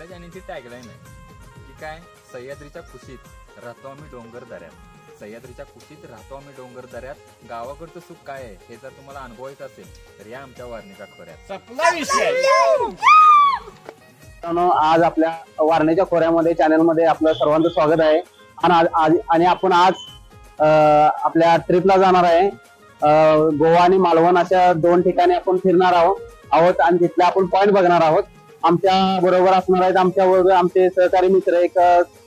आपल्या चॅनलची टॅगलाईन आहे की काय, सह्याद्रीच्या कुशीत राहतो आम्ही डोंगर दऱ्यात. सह्याद्रीच्या कुशीत राहतो आम्ही डोंगर दऱ्यात. गावाकडचं सुख काय आहे हे जर तुम्हाला अनुभवायचं असेल तर या आमच्या वारणेच्या खोऱ्यात. आज आपल्या वारणेच्या खोऱ्यामध्ये चॅनलमध्ये आपलं सर्वांचं स्वागत आहे. आणि आपण आज आपल्या ट्रिपला जाणार आहे. गोवा आणि मालवण अशा 2 ठिकाणी आपण फिरणार आहोत आणि तिथले आपण पॉइंट बघणार आहोत. आमच्या बरोबर असणार आहेत आमच्या बरोबर आमचे सहकारी मित्र एक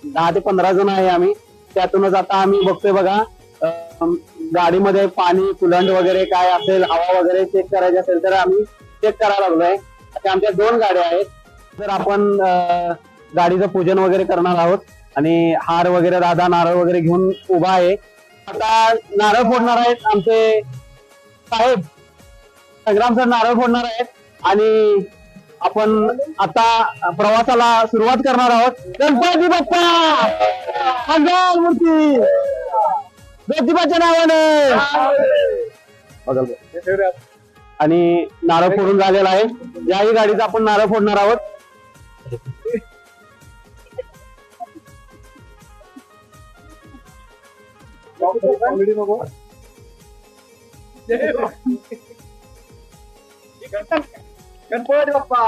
10 ते 15 जण आहे आम्ही. त्यातूनच आता आम्ही बघतोय बघा, गाडीमध्ये पाणी कुलंट वगैरे काय असेल, हवा वगैरे चेक करायची असेल तर आम्ही चेक करायला लागलोय. अशा आमच्या 2 गाड्या आहेत. तर आपण गाडीचं पूजन वगैरे करणार आहोत आणि हार वगैरे दादा नारळ वगैरे घेऊन उभा आहे. आता नारळ फोडणार आहेत आमचे साहेब संग्राम सर, नारळ फोडणार आहेत आणि आपण आता प्रवासाला सुरुवात करणार आहोत. गणपती बाप्पा मंगल मूर्ती, ज्योतिबाच्या नावाने. आणि नारळ फोडून झालेला आहे. याही गाडीचा आपण नारळ फोडणार आहोत. गणपती बाप्पा.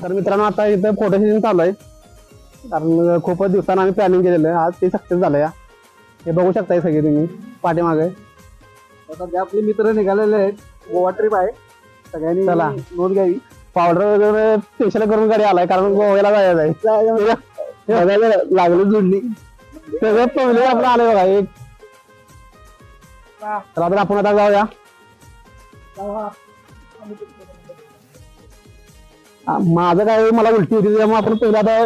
तर मित्रांनो, आता इथं फोटो सेशन चालू आहे कारण खूपच दिवसांना आम्ही प्लॅनिंग केलेलं आहे. आज ते सक्सेस झालं. या हे बघू शकताय सगळे तुम्ही पाठीमागे. सध्या आपले मित्र निघालेले आहेत. गोवा ट्रिप आहे, सगळ्यांनी चला नोंद घ्यावी. पावडर वगैरे स्पेशल करून गाडी आलाय कारण गोव्याला जायचं आहे. लागलं जुडली सगळं पहिले आपलं आलंय बघा एक. चला तर आपण आता जाऊया. माझं काय, मला उलटी होती त्यामुळे आपण पहिला आता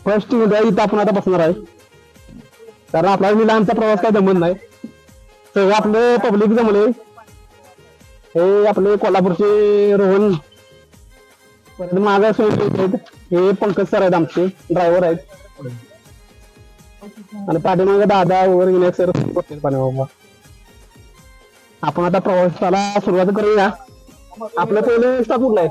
फर्स्ट इथं आपण आता बसणार आहे कारण आपला लांबचा प्रवास काय जमत नाही. सगळं आपले पब्लिक जमले. हे आपले कोल्हापूरचे रोहन, परत माझा हे पंकज सर आहेत आमचे ड्रायव्हर आहेत आणि पाठीमागे दादा वगैरे विनायक सर. आपण आता प्रवासाला सुरुवात करूया. आपलं पहिलं स्टॉप कुठला आहे?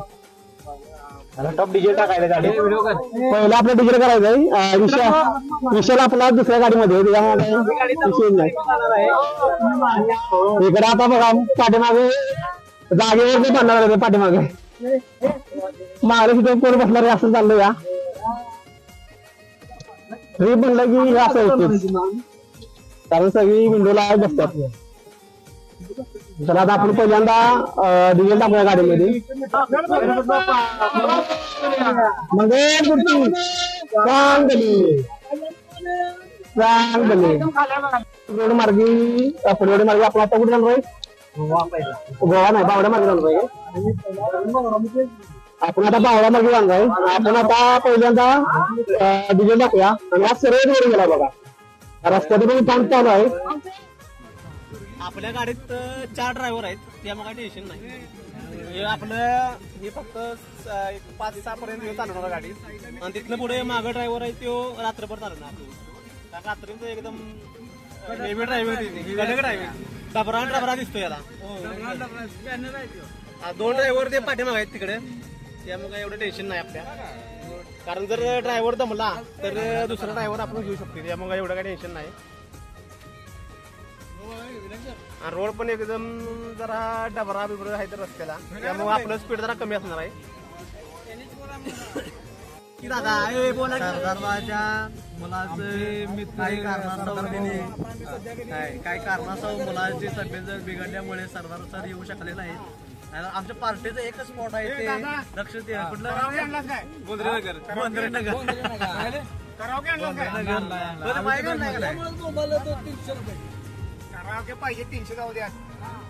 टॉप डिझेल टाकायला गाडी पहिला आपलं डिझेल करायचंय. विषयाला आपला दुसऱ्या गाडीमध्ये इकडे आता बघा पाठीमागे जागेवर बनणार पाठीमागे मागे सुद्धा कोण बसणार आहे असं चाललं. या ट्रिप म्हणलं की असं होतं कारण सगळी विंडोला बसतात. चला आता आपण पहिल्यांदा डिझेल टाकूया गाडीमध्ये. रोड मार्गी आपण आता कुठे जाणार आहे? गोवा नाही, बावडा मार्गे जाणार आहे. आपण आता बावडा मार्गे जाणार आहे. आपण आता पहिल्यांदा डिझेल टाकूया आणि आज सर्व रोड गेला बघा. रस्त्यात पण काम चालू आहे. आपल्या गाडीत 4 ड्रायव्हर आहेत त्यामुळे काही टेन्शन नाही. आपलं हे फक्त 5-6 पर्यंत चालवणार गाडी आणि तिथनं पुढे मागं ड्रायव्हर आहे तो रात्रभर चालवणार. रात्रीचं एकदम हेवी ड्रायव्हिंग डबरा दिसतो याला. 2 ड्रायव्हर ते पाठीमागे आहेत तिकडे त्यामुळे एवढं टेन्शन नाही आपल्या. कारण जर ड्रायव्हर दमला तर दुसरा ड्रायव्हर आपण घेऊ शकतो त्यामुळे एवढं काही टेन्शन नाही. रोड पण एकदम जरा डबरा बिबरा आहे तर रस्त्याला त्यामुळे आपलं स्पीड जरा कमी असणार आहे. सरदारबाच्या मुलाचे मित्र काय कारणास्तव मुलाची तब्येत बिघडल्यामुळे सरदार सर येऊ शकले नाहीत. आमच्या पार्टीचं एकच स्पॉट आहे ते लक्षात घ्या. पाहिजे 300 जाऊ द्या.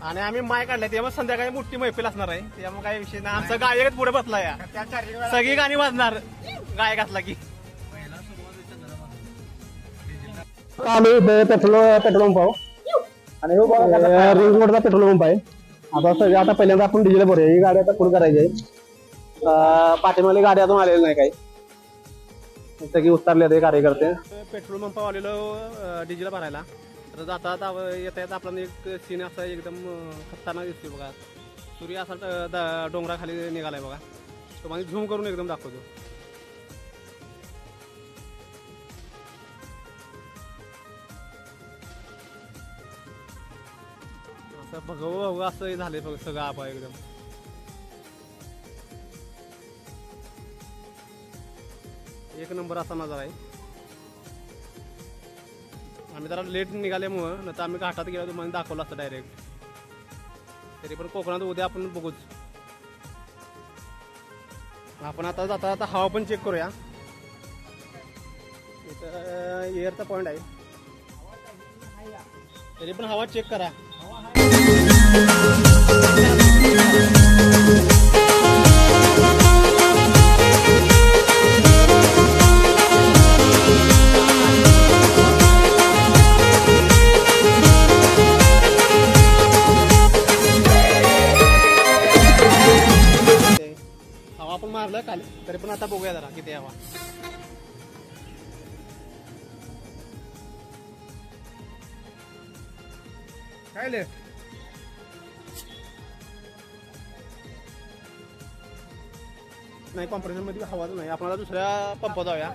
आणि आम्ही माय काढलाय त्यामुळे संध्याकाळी मोठी मैफिल असणार आहे त्यामुळे काही विषय नाही. आमचा गायक पुढे बसलाय, सगळी गाणी वाजणार गायक असला की. पेट्रोल पंप आणि रिंग रोडचा पेट्रोल पंप आहे. आता सगळं आता पहिल्यांदा आपण डिझेल भरूया. ही गाडी आता फुल करायची आहे. पाठीमागली गाडी अजून आलेली नाही काही, सगळी उतरले ते कार्यकर्ते. पेट्रोल पंप आलेलो डिझेल भरायला. तर जाता येता आपल्याला एक सीन असा एकदम खतरनाक दिसतोय बघा. सूर्य असा डोंगराखाली निघालाय बघा. तुम्हाला झूम करून एकदम दाखवतो. असं भगव असं झालंय बघ सगळं आबा एकदम. एक नंबर असा नजारा आहे. आम्ही जरा लेट निघाल्यामुळं नंतर आम्ही घाटात गेलो तुम्हाला दाखवलं असतं डायरेक्ट. तरी पण कोकणात उद्या आपण बघूच. आपण आता जाता आता हवा पण चेक करूया. इथं एअरचा पॉइंट आहे. तरी पण हवा चेक करा. हवा पण मारलं खाली. तरी पण आता बघूया जरा किती हवा. काय ले नाही कॉम्प्रेसर मध्ये हवाच नाही. आपण आता दुसऱ्या पंपात जाऊया.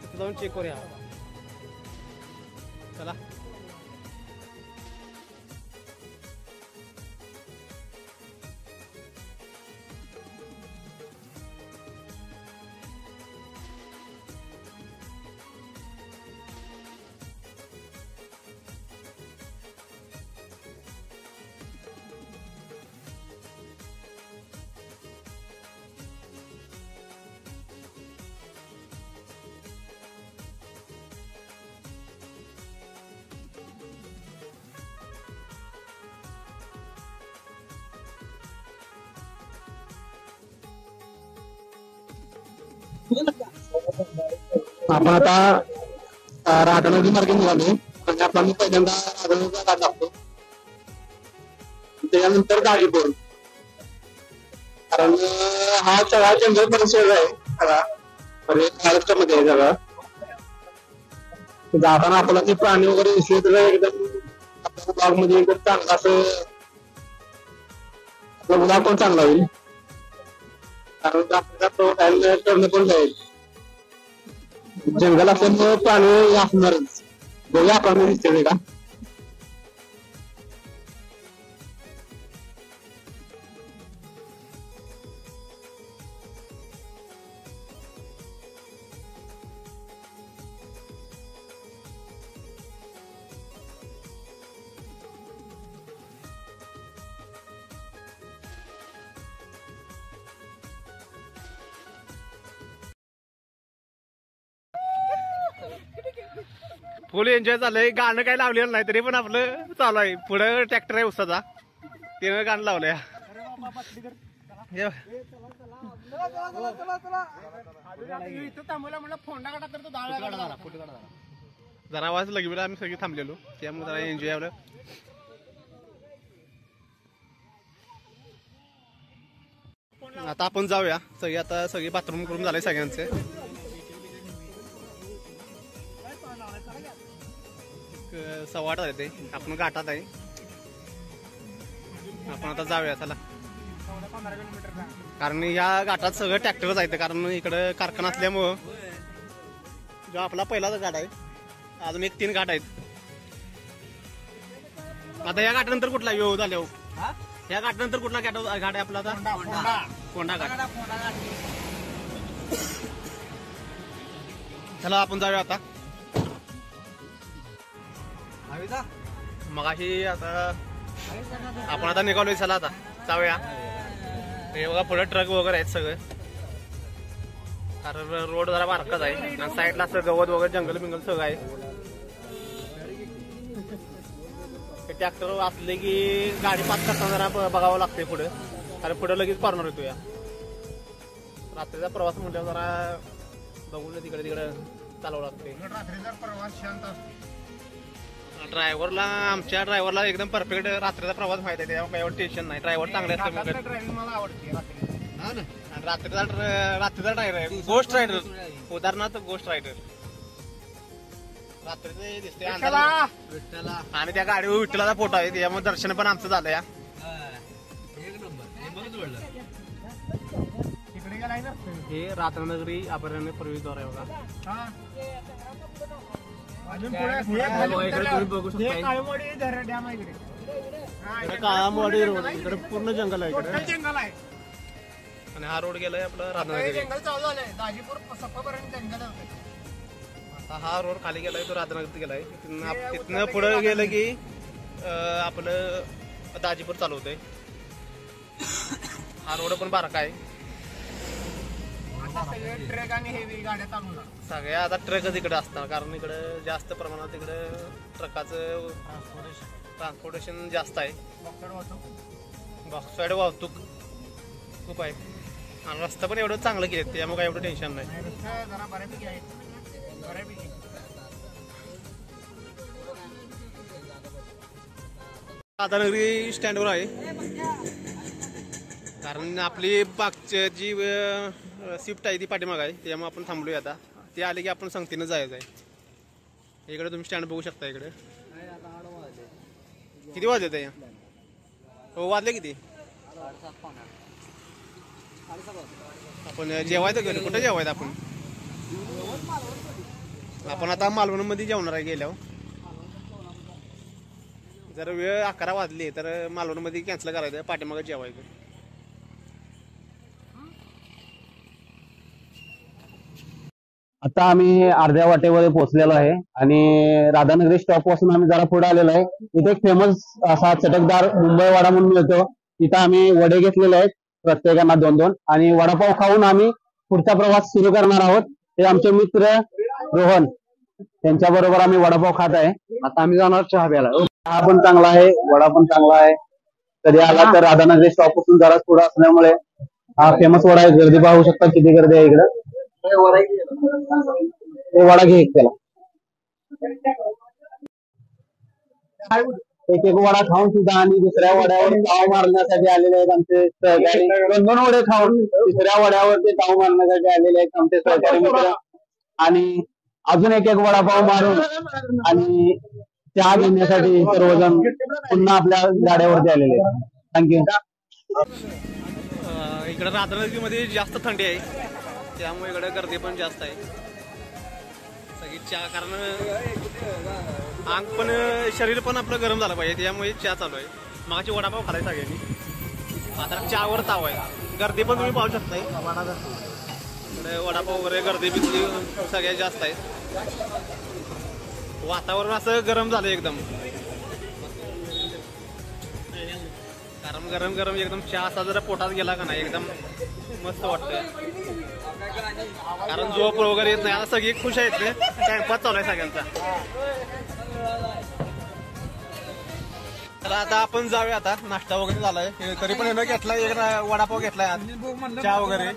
तिथे जाऊन चेक करूया. चला आपण आता राधानगरी मार्गे निघालो. म्हणजे आपण पहिल्यांदा राधानगरीचा घाट लागतो. त्याच्यानंतर गाजीपूर. कारण हा सगळा जंगल परिसर आहे सगळा महाराष्ट्रामध्ये आहे सगळा. जाताना आपल्याला ते प्राणी वगैरे दिसले तर एकदम आपल्या ब्लॉग मध्ये एकदम चांगला असं आपला ब्लॉग पण चांगला होईल. कारण आपल्याला करणं पण जाईल. जंगल असल्यामुळे प्राणी असणारच. बघूया प्राणी दिसते का. फुल एन्जॉय झालंय. गाणं काही लावलेलं नाही तरी पण आपलं चालू आहे. पुढे ट्रॅक्टर आहे उसाचा. तिनं गाणं लावलंय. जरा आवाज लगेच आम्ही सगळी थांबलेलो त्यामुळे जरा एन्जॉय आवलं. आता आपण जाऊया. आता सगळी बाथरूम करून झालंय सगळ्यांचे. सवाट आहे ते. आपण घाटात आहे. आपण आता जाऊया चला. कारण या घाटात सगळं ट्रॅक्टर जायचं. कारण इकडं कारखाना असल्यामुळं जो आपला पहिलाच घाट आहे. अजून 3 घाट आहेत. आता या घाटानंतर कुठला येऊ झाल्या. या घाटानंतर कुठला घाट आहे आपला आता. कोंडा घाट. चला आपण जाऊया आता. मगाशी आता आपण आता निघालोय. चला आता जाऊया. हे बघा पुढे ट्रक वगैरे आहेत सगळं. कारण रोड जरा बारकाच आहे. आणि साईडला असं गवत वगैरे जंगल बिंगल सगळं आहे. ट्रॅक्टर असले की गाडी पास करताना जरा बघावं लागते पुढे. कारण पुढे लगेच कॉर्नर येतो. या रात्रीचा प्रवास म्हटल्यावर जरा बघून तिकडे तिकडे चालवावं लागते. रात्रीचा प्रवास शांत असतो. ड्रायव्हरला आमच्या ड्रायव्हरला एकदम परफेक्ट रात्रीचा प्रवास माहिती आहे. त्यामुळे एवढं टेन्शन नाही. ड्रायव्हर चांगले असतात. ड्रायव्हिंग मला आवडते. रात्रीचा ड्रायव्हर आहे. गोस्ट रायडर. उदाहरणार्थ गोस्ट रायडर. रात्रीचे दिसते आणि त्या गाडीवर विठ्ठलाचा फोटो आहे. त्यामुळे दर्शन पण आमचं झालं. या हे राधानगरी अभयारण्य प्रवेशद्वार आहे बघा. इकडे तुम्ही बघू शकता काळामवाडी रोड, इकडे पूर्ण जंगल आहे इकडे. आणि हा रोड गेलाय आपला राधानगरी. आता हा रोड खाली गेलाय तो राधानगरीत गेलाय. तिथनं पुढे गेलं की आपलं दाजीपूर चालू होतंय. हा रोड पण बारका आहे. ट्रक आणि हेवी गाड्या चालवणार सगळ्या आता ट्रकच इकडे असणार, कारण इकडे जास्त प्रमाणात इकडे ट्रकाचं ट्रान्सपोर्टेशन जास्त आहे. बॉक्साईड वाहतूक खूप आहे आणि रस्ता पण एवढं चांगलं केलं त्यामुळे काय एवढं टेन्शन नाही. जरा बऱ्यापैकी आहे, बऱ्यापैकी. राधानगरी स्टँडवर आहे, कारण आपली बागची जी स्विफ्ट आहे ती पाठीमाग आहे, त्यामुळे आपण थांबलोय. आता ते आले की आपण संगतीनं जायचं आहे. इकडे तुम्ही स्टँड बघू शकता. इकडे किती वाजले ते? हो वाजले किती? आपण जेवायचं गेलो. कुठं जेवायचं आपण? आपण आता मालवणमध्ये जेवणार आहे गेल्यावर. जर वेळ 11 वाजली तर मालवणमध्ये कॅन्सल करायचं, पाठीमागे जेवायचं. आता आम्ही अर्ध्या वाटेमध्ये पोहोचलेलो आहे आणि राधानगरी स्टॉप पासून आम्ही जरा पुढे आलेलो आहे. इथे एक फेमस असा चटकदार मुंबई वडा म्हणून मिळतो. तिथं आम्ही वडे घेतलेले आहेत, प्रत्येकांना 2-2, आणि वडापाव खाऊन आम्ही पुढचा प्रवास सुरू करणार आहोत. ते आमचे मित्र रोहन, त्यांच्या बरोबर आम्ही वडापाव खात आहे. आता आम्ही जाणार चहा प्यायला. चहा पण चांगला आहे, वडा पण चांगला आहे. कधी आला तर राधानगरी स्टॉप पासून जरा पुढे असल्यामुळे हा फेमस वडा आहे. गर्दी पाहू शकता किती गर्दी आहे इकडे. ते वडा घे त्याला. एक वडा खाऊन सुद्धा आणि दुसऱ्या वड्यावर ताव मारण्यासाठी आलेले आहेत आमचे सहकारी. 2-2 वडे खाऊन तिसऱ्या वड्यावर ते ताव मारण्यासाठी आलेले आहेत आमचे सहकारी मित्र. आणि अजून एक वडापाव मारून आणि चहा घेण्यासाठी सर्वजण पुन्हा आपल्या गाड्यावरती आलेले आहेत. थँक्यू. इकडे राधानगरीमध्ये जास्त थंडी आहे, त्यामुळे इकडे गर्दी पण जास्त आहे. सगळी चहा, कारण अंग पण शरीर पण आपलं गरम झालं पाहिजे, त्यामुळे चहा चालू आहे. मागाची वडापाव खालाय सगळ्यांनी, आता चहावर ताव आहे. गर्दी पण तुम्ही पाहू शकताय. इकडे वडापाव वगैरे गर्दी बिर्दी सगळ्यात जास्त आहे. वातावरण असं गरम झालं एकदम, कारण गरम गरम एकदम चहा असा जरा पोटात गेला का नाही एकदम मस्त वाटतंय. कारण झोप वगैरे येत नाही. आता सगळी खुश आहेत, टाइमपास चालू आहे सगळ्यांचा. तर आता आपण जाऊया. आता नाश्ता वगैरे झालाय, तरी पण येणं घेतलाय, एक वडापाव घेतलाय, चहा वगैरे.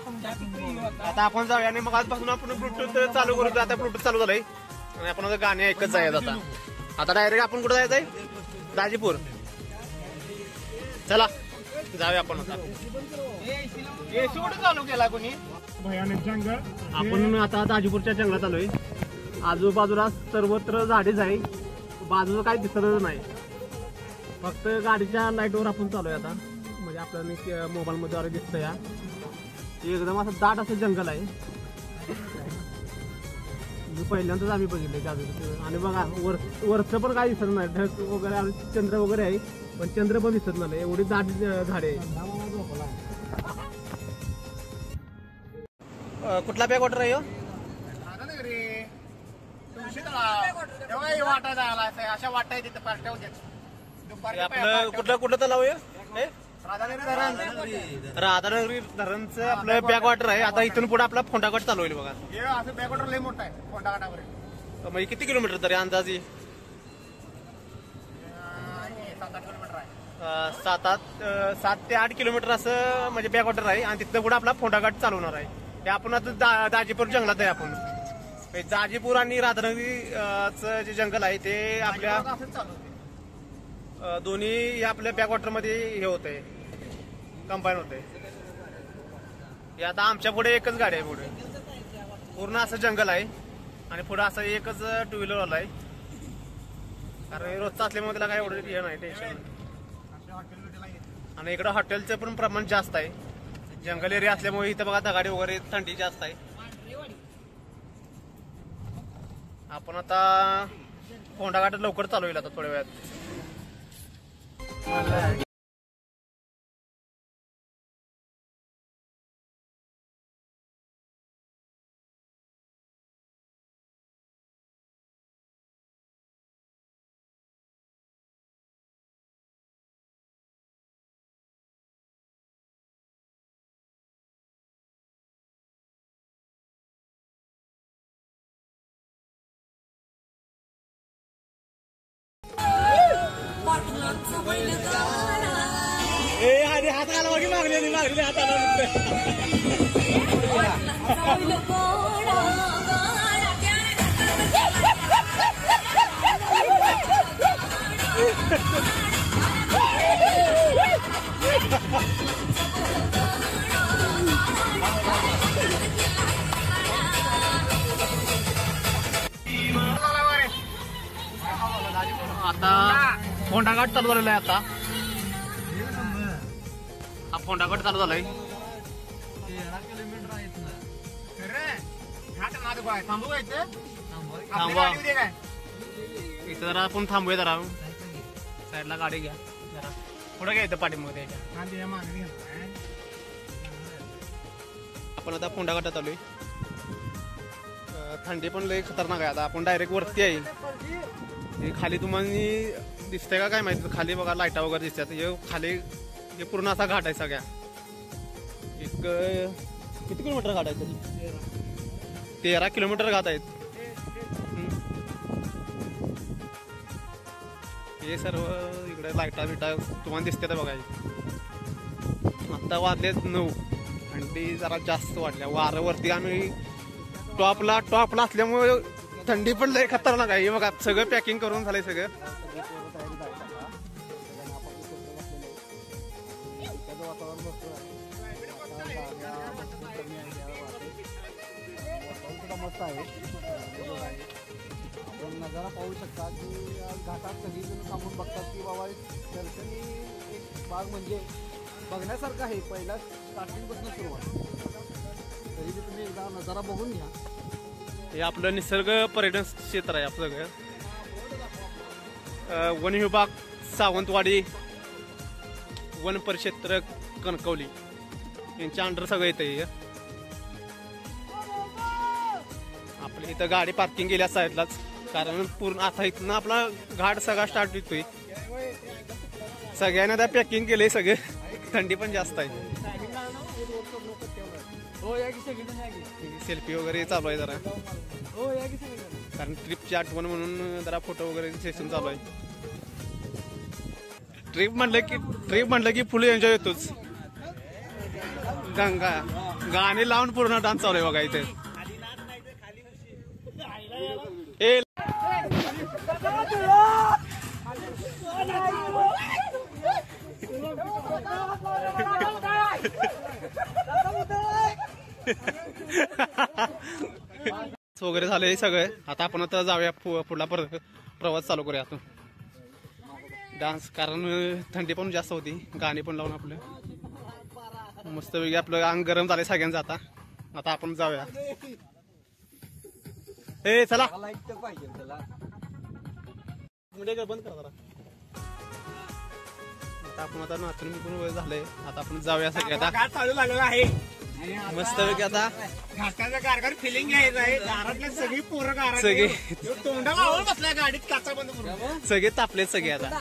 आता आपण जाऊया आणि मग आजपासून आपण ब्लूटूथ चालू करू. आता ब्लूटूथ चालू झालंय आणि आपण आता गाणे ऐकत जायचं. आता डायरेक्ट आपण कुठं जायचंय? दाजीपूर. चला जाऊया आपण. आता चालू केला कोणी भयानक जंगल. आपण आता दाजीपूरच्या जंगलात आलोय. आजूबाजूला सर्वत्र झाडेच आहे, बाजूला काही दिसतच नाही, फक्त गाडीच्या लाईटवर आपण चालूय आता. म्हणजे आपल्याला मोबाईल मध्ये दिसतं या एकदम असं दाट असं जंगल आहे. पहिल्यांदाच आम्ही बघितले. आणि बघा वरचं पण काही दिसत नाही, ढग वगैरे चंद्र वगैरे आहे, पण चंद्र पण दिसत नाही, एवढी दाट झाडे. कुठला बॅक वॉटर आहे? अशा वाटा तिथे पार्ट्या आपलं कुठलं कुठलं तलाव आहे? राधानगरी धरणचं आपलं बॅक वॉटर आहे. आता इथून पुढे आपला फोंडाघाट चालू होईल बघा. असं बॅक वॉटर लय मोठा आहे फोंडाघाटावर. म्हणजे किती किलोमीटर तरी अंदाजे? 7-8 किलोमीटर आहे. 7 ते 8 किलोमीटर असं म्हणजे बॅक वॉटर आहे. आणि तिथं पुढे आपला फोंडाघाट चालू होणार आहे. हे आपण आता दाजीपूर जंगलात आहे. आपण दाजीपूर आणि राधानगरीचं जे जंगल आहे ते आपल्या दोन्ही आपल्या बॅक वॉटर मध्ये हे होत आहे, कंबाईन होत आहे. हे आता आमच्या पुढे एकच गाडी आहे. पुढे पूर्ण असं जंगल आहे आणि पुढे असं एकच 2 व्हीलर आहे, कारण रोजचा असल्यामुळे त्याला काय एवढं हे नाही, टेन्शन नाही. आणि इकडं हॉटेलचं पण प्रमाण जास्त आहे. जंगल एरिया असल्यामुळे इथं बघा दगाडी वगैरे थंडी जास्त आहे. आपण आता फोंडा घाट लवकर चालू होईल आता थोड्या वेळात. हात घाला मागली हाताला आता फोंडा घाट चालू झालेला आहे. आता हा फोंडा घाट चालू झालाय. 13 किलोमीटर आहेत ना. थांबवा इथं जरा आपण थांबूया जरा. साईडला गाडी घ्या जरा. पुढे घ्या इथं पाठीमध्ये त्याच्या. आपण आता फोंडा घाटात आलोय. थंडी पण लय खतरनाक आहे. आता आपण डायरेक्ट वरती आहे. खाली तुम्हाला दिसतंय का काय माहिती. खाली बघा लाईटा वगैरे दिसतात. हे खाली हे पूर्ण असा घाट आहे सगळ्या. एक किती किलोमीटर घाट आहे तरी 13 किलोमीटर घाट आहेत. हे सर्व इकडे लाईटा बिटा तुम्हाला दिसते तर बघा. आता वाजलेत 9. थंडी जरा जास्त वाटल्या. वाऱ्यावरती आम्ही टॉपला असल्यामुळे थंडी पण लय खतरनाक आहे. बघा सगळं पॅकिंग करून झालंय सगळं. मस्त आहे. आपण नजारा पाहू शकता की घाटात सगळीजण थांबून बघतात की बाबा दर्शनी एक बाग म्हणजे बघण्यासारखं आहे. पहिला स्टार्टिंगपासून सुरुवात. तरी तुम्ही एकदा नजारा बघून घ्या. हे आपलं निसर्ग पर्यटन क्षेत्र आहे आपलं सगळं. वन विभाग सावंतवाडी वन परिक्षेत्र कणकवली यांच्या अंडर सगळं येतं. आपल्या इथं गाडी पार्किंग केल्या साईडलाच. कारण पूर्ण आता इथनं आपला घाट सगळा स्टार्ट होतोय. सगळ्यांना त्या पॅकिंग केलंय सगळे. थंडी पण जास्त आहे. सेल्फी वगैरे चालू आहे जरा. कारण ट्रिपची आठवण म्हणून जरा फोटो वगैरे सेशन चालू आहे. ट्रिप म्हणलं की फुल एन्जॉय येतोच. गाणी लावून पूर्ण डान्स चालू आहे बघा इथे. वगैरे झाले सगळे. आता आपण आता जाऊया पुढला प्रवास चालू करूया आता. डान्स कारण थंडी पण जास्त होती. गाणी पण लावून आपलं मस्त वेगळी आपलं अंग गरम झाले सगळ्यांचं. आता आपण जाऊया. ए चला बंद करा जरा. आता आपण आता नाचून पण झालंय. आता आपण जाऊया सगळे. आता चालू झालेला आहे मस्त पैकी. आता घाटाचा कारगार फिलिंग घ्यायचं आहे. दारातल्या सगळी पोरं सगळे तोंडाला आवड बसलाय गाडीत. काचा बंद करून सगळे तापलेत सगळे. आता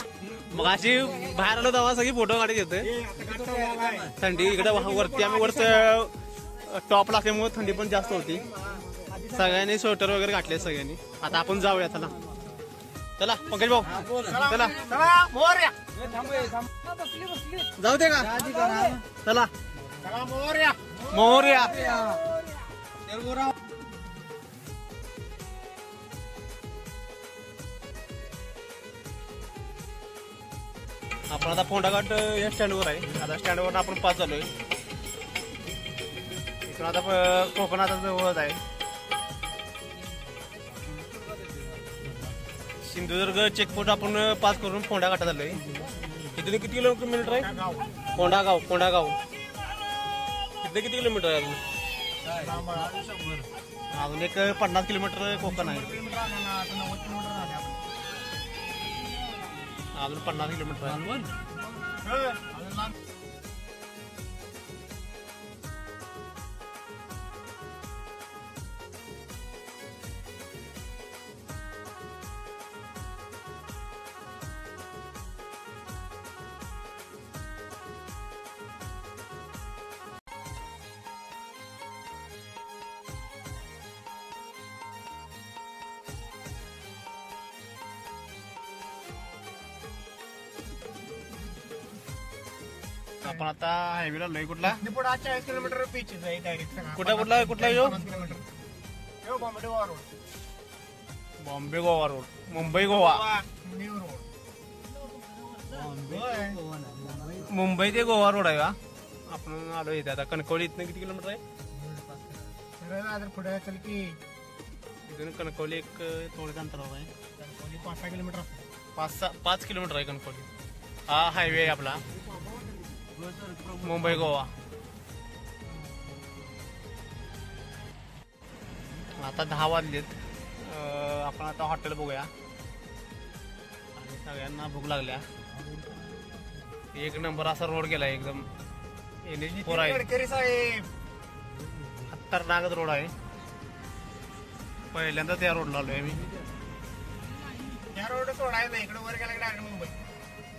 मग अशी बाहेर आलो तेव्हा सगळी फोटो काढत येतोय. थंडी इकडे वरती आम्ही टॉपला असल्यामुळे थंडी पण जास्त होती. सगळ्यांनी स्वेटर वगैरे घातले सगळ्यांनी. आता आपण जाऊया. चला पंकज भाऊ चला जाऊ दे का. चला मोरया. आपण आता फोंडा घाट या स्टँडवर आहे. आता स्टँडवर आपण पास झालोय. इथून आता कोकणाचा जवळच आहे. सिंधुदुर्ग चेकपोस्ट आपण पास करून फोंडा घाटात आलोय. इथून किती किलोमीटर आहे. कोंडागाव किती किलोमीटर आहे अजून? अजून एक 50 किलोमीटर कोकण आहे. अजून 50 किलोमीटर आहे. आपण आता हायवेला लय कुठला 40 किलोमीटर पीच आहे डायरेक्ट. कुठला येऊ? 50 kilometre. Bombay Goa road. Bombay Goa road, Mumbai Goa, new road. Mumbai ते गोवा रोड आहे का? आपण आलो इथे आता. कणकवली इथनं किती किलोमीटर आहे? पुढे चल की इथून कणकवली एक थोडं अंतरावर आहे. 5-6 किलोमीटर. 5 किलोमीटर आहे कणकवली. हा हायवे आहे आपला मुंबई गोवा. आता 10 वाजलेत. आपण आता हॉटेल बघूया. आणि सगळ्यांना भूक लागल्या. एक नंबर असा रोड गेलाय एकदम. NH4 आहे. गडकरी साहेब. खतरनाक रोड आहे. पहिल्यांदा त्या रोडला आलोय मी. या रोड सोडायला नाही, इकडे वर गेला डायरेक्ट मुंबई.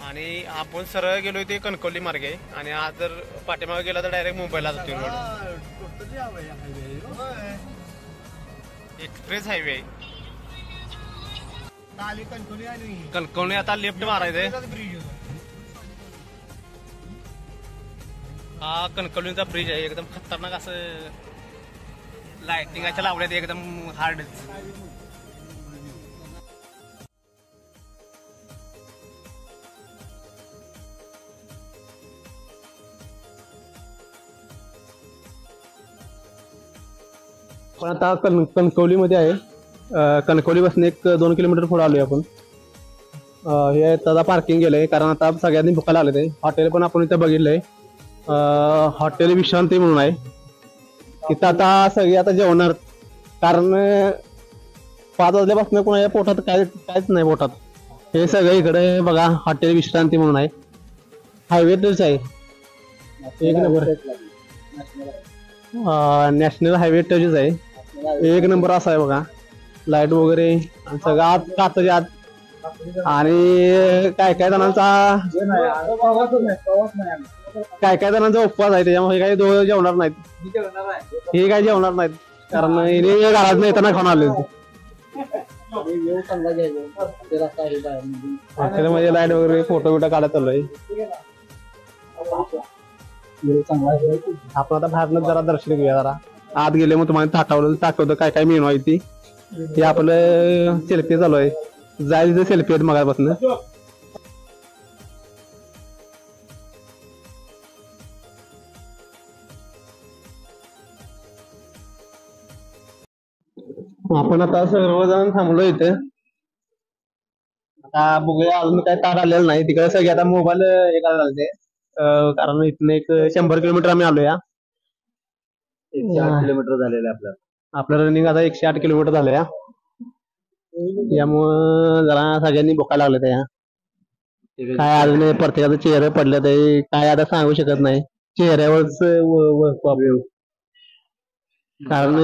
आणि आपण सरळ गेलोय ते कणकवली मार्गे. आणि आज जर पाठीमागे गेला तर डायरेक्ट मुंबईला जातोय रोड. एक्सप्रेस हायवे आहे. कणकवली आणि कणकवली आता लेफ्ट मारायचंय. ब्रिज होता. हा कणकवलीचा ब्रिज आहे. एकदम खतरनाक असं लाइटिंगाच्या लावल्यात एकदम हार्ड. पण आता कणकवलीमध्ये आहे. कणकवली पासून 1-2 किलोमीटर पुढे आलोय आपण. हे दादा पार्किंग गेलंय कारण आता सगळ्यांनी भुकायला आले ते. हॉटेल पण आपण इथे बघितलंय. हॉटेल विश्रांती म्हणून आहे. तिथं आता सगळे आता जेवणार कारण 5 वाजल्यापासून कोणाच्या पोटात काहीच नाही पोटात. हे सगळे इकडे बघा हॉटेल विश्रांती म्हणून आहे. हायवेच आहे. एक नंबर नॅशनल हायवे टचच आहे. एक नंबर असा आहे बघा. लाईट वगैरे सगळं आत काचच्या आत. आणि काय काय जणांचा उपवास आहे त्याच्यामुळे काही दोघं जेवणार नाहीत. हे काही जेवणार नाहीत कारण घरात नाही येताना खाऊन आले हॉटेलमध्ये. लाईट वगैरे फोटो बिटो काढत चाललोय. आपण आता बाहेरनं जरा दर्शन घेऊया. जरा आत गेले मग तुम्हाला दाखवतो काय काय मेनू आहे ती. हे आपलं सेल्फी चालू आहे. जायचं सेल्फी आहेत मगापासून. आपण आता सर्वजण थांबलो इथे. आता बघूया अजून काय तार आलेलं नाही. तिकडे सगळे आता मोबाईल हे करायला लागले कारण इथून 100 किलोमीटर आम्ही आलो. या 108 किलोमीटर झालेलं आहे आपलं रनिंग आता 108 किलोमीटर झालं या. यामुळं जरा सगळ्यांनी भुकायला लागले त्या. काय अजून प्रत्येकाचे चेहरे पडले ते काय आता सांगू शकत नाही. चेहऱ्यावरच प्रॉब्लेम कारण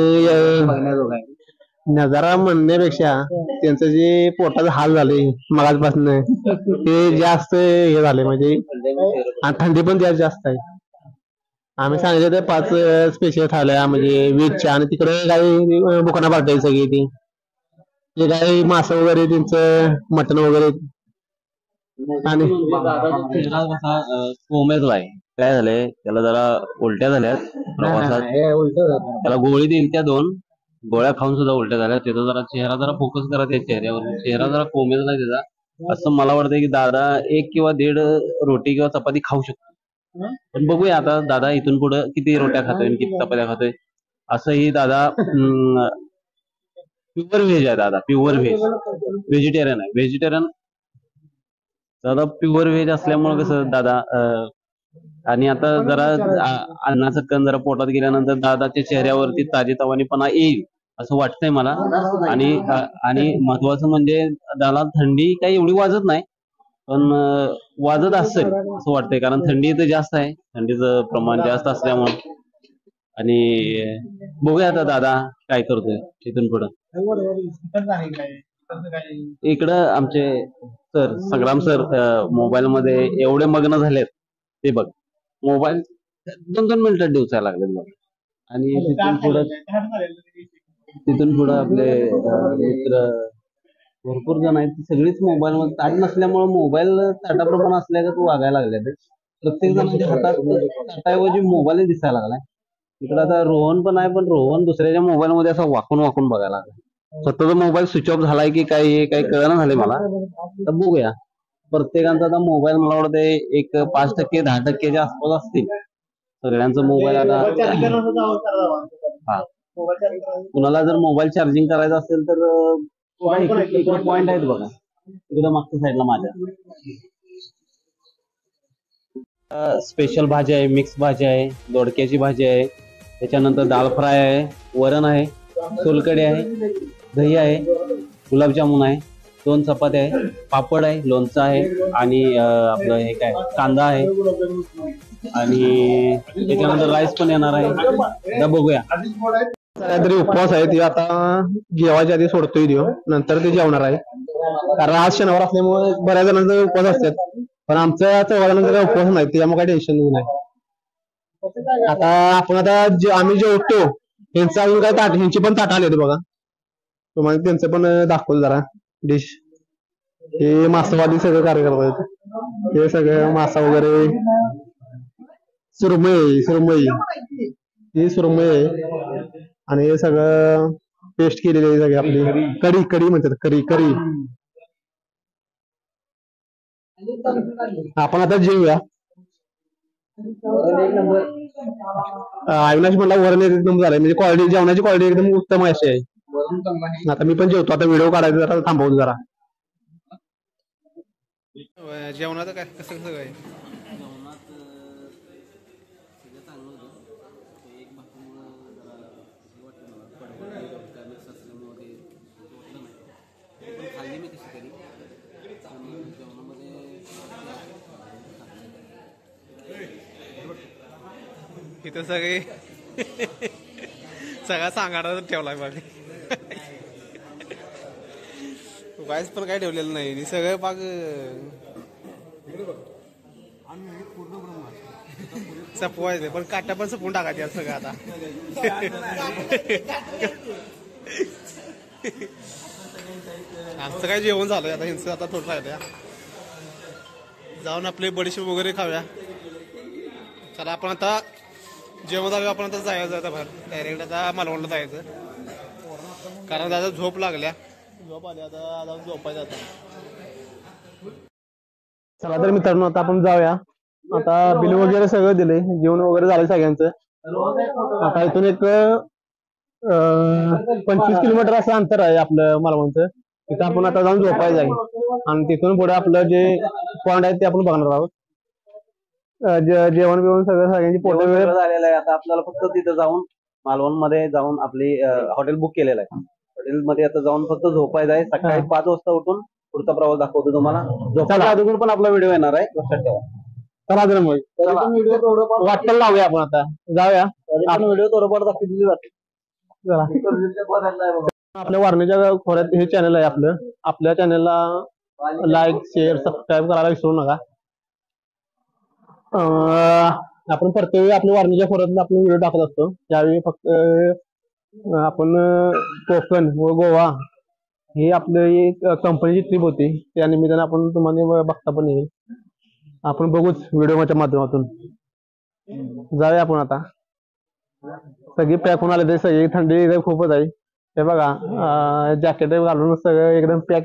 नजारा म्हणण्यापेक्षा त्यांचं जे पोटाचं हाल झाले मगाचपासून ते जास्त हे झाले. म्हणजे आणि थंडी पण जास्त आहे. आम्ही सांगितलं तर 5 स्पेशल थाळ्या म्हणजे व्हेजच्या. आणि तिकडे काही बुकाना पार्टी सगळी ती जे काही मासं वगैरे त्यांचं मटण वगैरे. आणि कोमेजला आहे. काय झालंय त्याला जरा उलट्या झाल्यात प्रवासात. त्याला गोळी देईल त्या 2 गोळ्या खाऊन सुद्धा उलट्या झाल्या. त्याचा जरा चेहरा जरा फोकस करा त्या चेहऱ्यावर. चेहरा जरा कोमेजला त्याचा. असं मला वाटतंय की दादा 1 किंवा 1.5 रोटी किंवा चपाती खाऊ शकतो. पण बघूया आता दादा इथून पुढे किती रोट्या खातोय किती चपात्या खातोय. असंही दादा प्युअर व्हेज आहे. दादा प्युअर व्हेज. व्हेजिटेरियन आहे. दादा प्युअर व्हेज असल्यामुळे कसं दादा आणि आता जरा अन्नाचं कण जरा पोटात गेल्यानंतर दादाच्या चेहऱ्यावरती ताजेतवानेपणा येईल असं वाटतंय मला. आणि महत्वाचं म्हणजे दादा थंडी काही एवढी वाजत नाही, पण वाजत असेल असं वाटतंय, कारण थंडी इथं जास्त आहे, थंडीचं प्रमाण जास्त असल्यामुळे. आणि बघूया आता दादा काय करतोय इथून पुढं. इकडं आमचे सर संग्राम सर मोबाईल मध्ये एवढे मग्न झालेत, ते बघ मोबाईल 2-2 मिनिटात दिवसायला लागलेत बघ. आणि तिथून पुढं आपले मित्र भरपूर जण आहेत, सगळीच मोबाईल मध्ये ताट नसल्यामुळे मोबाईल ताटाप्रमाणे असल्या तू वागायला लागले. प्रत्येक जणांच्या हातात ताटाऐवजी मोबाईल दिसायला लागलाय. इकडं आता रोहन पण आहे, पण रोहन दुसऱ्याच्या मोबाईल मध्ये असं वाकून वाकून बघायला लागलाय. स्वतःचा मोबाईल स्विच ऑफ झालाय की काही कळना झाले मला. तर बघूया, प्रत्येकांचा आता मोबाईल मला वाटतं एक 5%, 10%च्या आसपास असतील सगळ्यांचा मोबाईल आता. हा, कुणाला जर मोबाईल चार्जिंग करायचा असेल तर पॉइंट आहेत बघा इकडे मागच्या साईडला माझ्या. स्पेशल भाजी आहे, मिक्स भाजी आहे, दोडक्याची भाजी आहे, त्याच्यानंतर दाल फ्राय आहे, वरण आहे, सोलकढी आहे, दही आहे, गुलाबजामुन आहे, 2 चपात्या आहे, पापड आहे, लोणचं आहे, आणि आपलं हे काय कांदा आहे, आणि त्याच्यानंतर राईस पण येणार आहे. आता बघूया. काहीतरी उपवास आहे ते आता जेवायच्या आधी सोडतोय देऊ, नंतर ते जेवणार आहे. कारण आज शनिवार असल्यामुळे बऱ्याच जणांचा उपवास असतात, पण आमच्या चौघांना उपवास नाही, त्यामुळे काही टेन्शन नाही. आता आपण आम्ही जेवतो, ह्यांचं अजून काय ताट, ह्यांची पण ताट आले बघा, तुम्हाला त्यांचं पण दाखवलं जरा डिश. हे मासवादी सगळं कार्य करतात, हे सगळं मासा वगैरे, सुरमई ही सुरमई आहे, आणि हे सगळं पेस्ट केलेली आहे सगळी आपली कढी म्हणतात, कढी. आपण आता जेवूया. अविनाश म्हणला वरण एकदम झालंय, म्हणजे क्वालिटी, जेवणाची क्वालिटी एकदम उत्तम अशी आहे. आता मी पण जेवतो, आता व्हिडिओ काढायचा जरा थांबवतो जरा. जेवणाचं काय कसं सगळं आहे? इथं सगळे सगळा सांगाडा ठेवलाय बघ. वाईस पण काय ठेवलेलं नाही, सगळं पाक सपवायचं, पण काटा पण सपवून टाकायचे सगळं आता. आमचं काय जेवण झालंय, आता हिंच आता थोडं राहिलं, जाऊन आपले बडीशेप वगैरे खाऊया. चला आपण आता जेवण झालं, आपण आता जायचं आता बाहेर डायरेक्ट आता मालवणला जायचं, कारण दादा झोप लागल्या, झोप आली, आता झोपायचं आता. चला तर मित्रांनो आता आपण जाऊया. आता बिल वगैरे सगळं दिले, जेवण वगैरे झालं सगळ्यांचं. आता इथून एक 25 किलोमीटर असं अंतर आहे आपलं मालवणचं. तिथं आपण आता जाऊन झोपायचं आहे, आणि तिथून पुढे आपलं जे पॉइंट आहे ते आपण बघणार आहोत. जेवण बिवण सगळ्यांची पोट वगैरे झालेलं आहे. आता आपल्याला फक्त तिथं जाऊन मालवण मध्ये जाऊन आपली हॉटेल बुक केलेलं आहे. हॉटेलमध्ये आता जाऊन फक्त झोपायचं आहे. सकाळी 5 वाजता उठून पुढचा प्रवास दाखवतो तुम्हाला. झोपायच्या अगोदर पण आपला व्हिडिओ येणार आहे, लक्षात ठेवा. चला तर मग वाटतं लावूया आपण, आता जाऊया. आपण व्हिडिओ थोडंफार दाखवली जाते. आपल्या वारणेच्या खोऱ्यात हे चॅनल आहे आपलं. आपल्या चॅनलला लाईक, शेअर, सबस्क्राईब करायला विसरू नका. आपण प्रत्येक वेळी आपल्या वारणेच्या खोऱ्यात आपण व्हिडिओ टाकत असतो. त्यावेळी फक्त आपण कोकण व गोवा ही आपली कंपनीची ट्रिप होती, त्या निमित्ताने आपण तुम्हाला बघता पण येईल. आपण बघूच व्हिडिओच्या माध्यमातून. जाऊया आपण आता. सगळी पॅक होऊन आले, ते सगळी थंडी खूपच आहे. हे बघा जॅकेट घालून सगळं एकदम पॅक.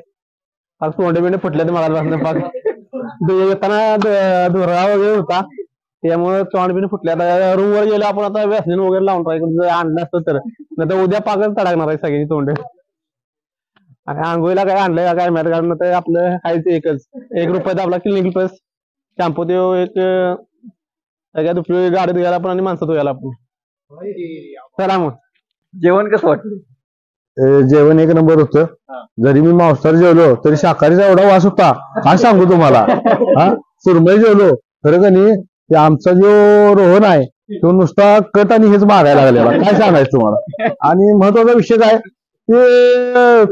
तोंडे बिंडे फुटले ते मला पाक. येताना धुरा वगैरे होता, त्यामुळे तोंड बिंड फुटले. आता रूम वर गेलो आपण, आता व्हॅसलीन वगैरे लावून राहायचं आणलं असतं तर, नाही तर उद्या पाकच तडाकणार आहे सगळी तोंड. आणि आंघोळीला काय आणलंय काय माहिती, कारण तर आपलं खायचं एकच. ₹1 आपला क्लिनिक प्लस शॅम्पू, तो एक सगळ्यात उपयोगी गाडीत घ्यायला पण आणि माणसात घ्यायला पण. चला मग जेवण कसं वाटलं? जेवण एक नंबर होतं. जरी मी मांसाहारी जेवलो तरी शाकाहारीचा एवढा वास होता काय सांगू तुम्हाला. हा सुरमई जेवलो खरं का नाही ते आमचा जो रोहन आहे तो नुसता कट आणि हेच मागायला लागलेला काय सांगायचं तुम्हाला. आणि महत्वाचा विषय काय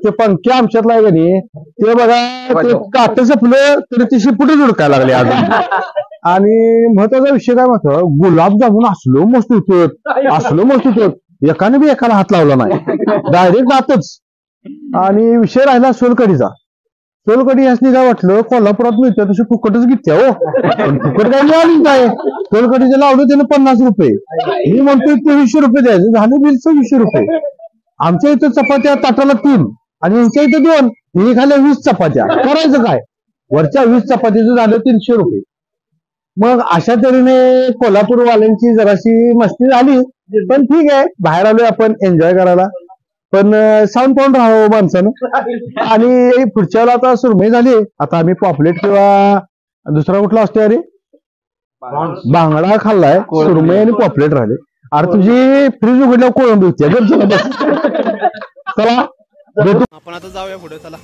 ते पंख्या आमच्यातला आहे का नाही ते बघा ते काट संपलं तरी ती शिपुटच उडकायला लागली अजून. आणि महत्वाचा विषय काय म्हणतो गुलाबजामुन असलो मस्त होतो एकाने बी एकाला हात लावला नाही डायरेक्ट आतच. आणि विषय राहिला सोलकडीचा. सोलकडी यासनी काय वाटलं कोल्हापुरात मिळतं तशी फुकटच घेते हो पण फुकट काय मिळाली काय. सोलकडीचं लावलं त्यानं 50 रुपये मी म्हणतोय 2300 रुपये द्यायचे झाले बिल 2600 रुपये. आमच्या इथं चपात्या ताटाला 3 आणि यांच्या इथं 2 हे खाल्या 20 चपात्या करायचं काय. वरच्या 20 चपातीचं झालं 300 रुपये. मग अशा तऱ्हेने कोल्हापूरवाल्यांची जराशी मस्ती झाली पण ठीक आहे बाहेर आलोय आपण एन्जॉय करायला पण साऊंड पाहून राहावं माणसानं. आणि पुढच्या वेळेला आता सुरमई झाली आता आम्ही पॉपलेट किंवा दुसरा कुठला असतो अरे बांगडा खाल्लाय सुरमई आणि पॉपलेट राहिले. अरे तुझी फ्रीज उघडल्यावर कोळंबी होती. चला भेटू. आपण आता जाऊया पुढे चला.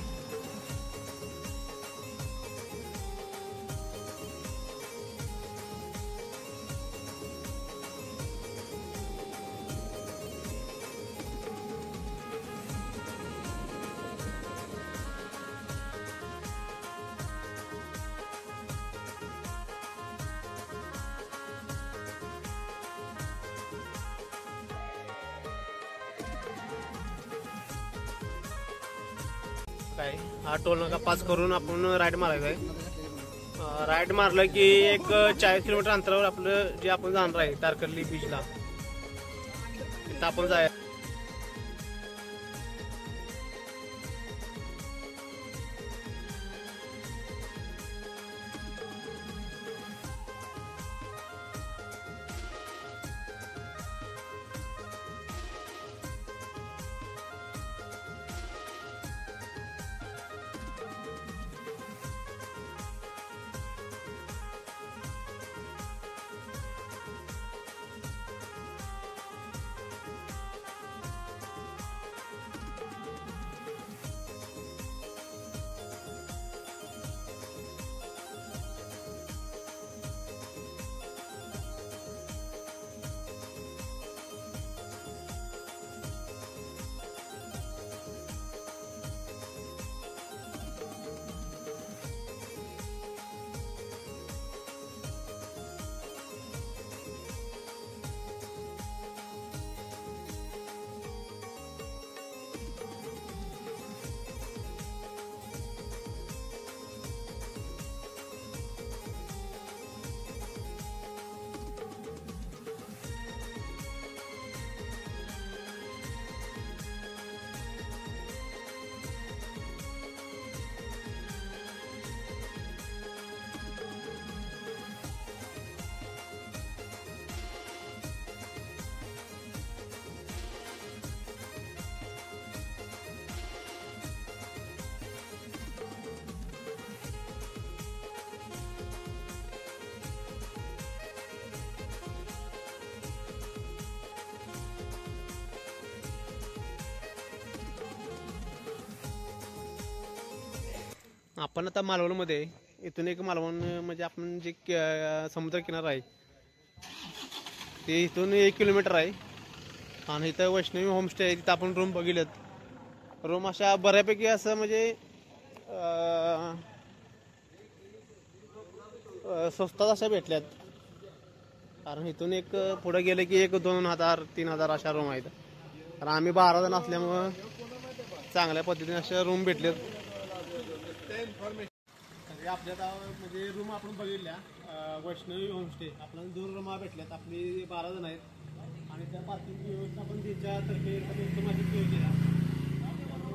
काय हा टोल नाका पास करून आपण राईड मारायचा आहे. राईड मारलं की एक 40 किलोमीटर अंतरावर आपलं जे आपण जाणार आहे तारकर्ली बीचला तिथं आपण जाय. आपण आता मालवणमध्ये आहे. इथून एक मालवण म्हणजे आपण जे समुद्र किनारा आहे ते इथून 1 किलोमीटर आहे. आणि इथं वैष्णवी होमस्टे आहे तिथं आपण रूम बघितलेत. रूम अशा बऱ्यापैकी असं म्हणजे स्वस्तात अशा भेटल्यात. कारण इथून एक पुढे गेले की 1-2,000-3,000 अशा रूम आहेत. कारण आम्ही 12 जण असल्यामुळं चांगल्या पद्धतीने अशा रूम भेटलेत. आपल्या म्हणजे रूम आपण बघितल्या वैष्णवी होमस्टे आपल्याला 2 रूम भेटल्यात. आपली 12 जण आहेत. आणि त्या पार्किंगची व्यवस्था पण त्यांच्यातर्फे माझी सोय केला.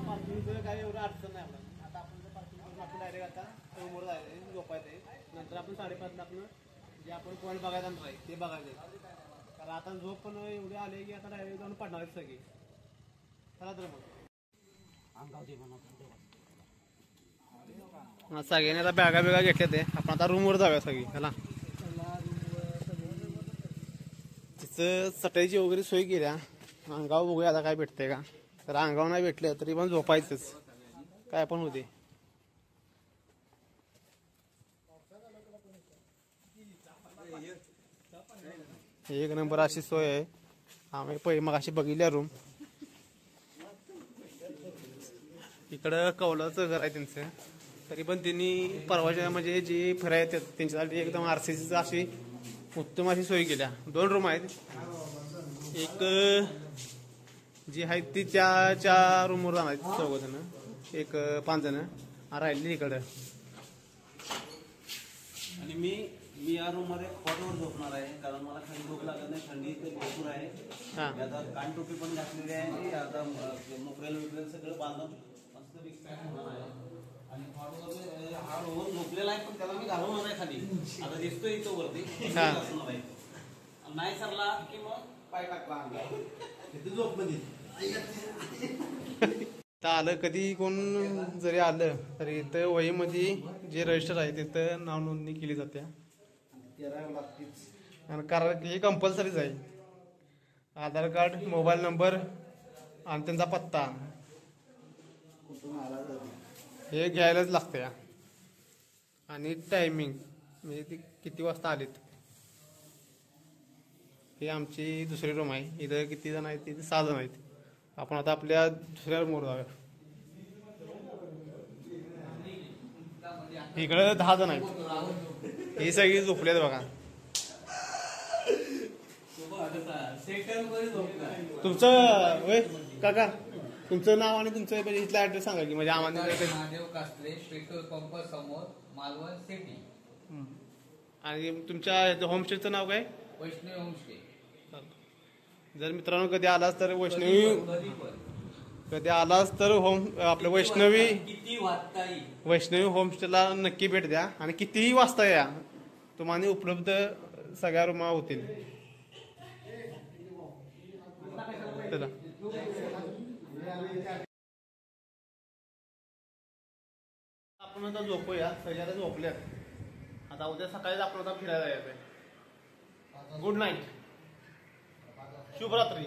पार्किंगचं काही एवढं अडचण नाही आपल्याला. आता आपण पार्किंग करून आपण डायरेक्ट आता रूमवर जायचं झोपायचं आहे. नंतर आपण 5:30ला आपण जे आपण पॉईंट बघायला जाणार आहे ते बघायचं आहे. कारण आता झोप पण एवढे आले की आता डायरेक्ट जाऊन पडणार आहेत सगळे. चला तर मग सगळ्यांनी आता बॅगा घेतल्या ते आपण आता रूमवर जाऊया सगळी. चला इथं चटाईची वगैरे सोय केल्या. अंगावर बघूया आता काय भेटतंय का. तर अंगावर नाही भेटलं तरी पण झोपायचंच, काय पण होते. एक नंबर अशी सोय आहे. आम्ही पहिले मग अशी बघितल्या रूम. इकडं कौलाचं घर आहे त्यांचं, तरी पण त्यांनी परवाच्या म्हणजे जे फिरायला येतात त्यांच्यासाठी एकदम आरसीसीची अशी उत्तम अशी सोय केल्या. 2 रूम आहेत. एक जी आहेत ती त्या रूमवर जाणार 4 जण, एक 5 जण राहिलेली इकडं. आणि मी या रूम मध्ये कॉटवर झोपणार आहे, कारण मला खाली झोप लागत नाही. थंडी इथे भरपूर आहे. हा. आता कानटोपी पण घातलेली आहे. आता मोकरेल विकरेल सगळं बांधून मस्त होणार आहे. आणि कॉटवर हा रोहन झोपलेला आहे, पण त्याला मी घालवणार आहे खाली. आता दिसतोय इथं वरती असणार आहे. नाही सरला की मग पाय टाकला अंगावर. तिथे झोप मध्ये आलं कधी कोण जरी आलं तरी इथं वहीमध्ये जे रजिस्टर आहे तिथं नाव नोंदणी केली जाते. आणि कारण हे कंपल्सरीच आहे. आधार कार्ड, मोबाईल नंबर आणि त्यांचा पत्ता हे घ्यायलाच लागतं. आणि टायमिंग म्हणजे ती किती वाजता आलीत. ही आमची दुसरी रूम आहे. इथं किती जण आहेत? तिथे 6 जण आहेत. आपण आता आपल्या दुसऱ्या रूमवर जाऊया. इकडे 10 जण आहेत. ही सगळी झोपलेत बघा. तुमचं होय काका, तुमचं नाव आणि तुमचं इथला ऍड्रेस सांगा की, म्हणजे आम्हाला महादेव कास्त्रे, पेट्रोल पंप समोर, मालवण सिटी. आणि तुमच्या होमस्टेचं नाव काय? वैष्णवी होमस्टे. जर मित्रांनो कधी आलास तर वैष्णवी, कधी पण कधी आलास तर आपलं वैष्णवी किती वाजता येईल. वैष्णवी होमस्टेला नक्की भेट द्या. आणि कितीही वाजता या, तुम्हाला उपलब्ध सगळ्या रूमा होतील. चला. आपण आता झोपूया. सगळ्याला झोपल्यात. आता उद्या सकाळीच आपण आता फिरायला यायचंय. गुड नाईट, शुभरात्री.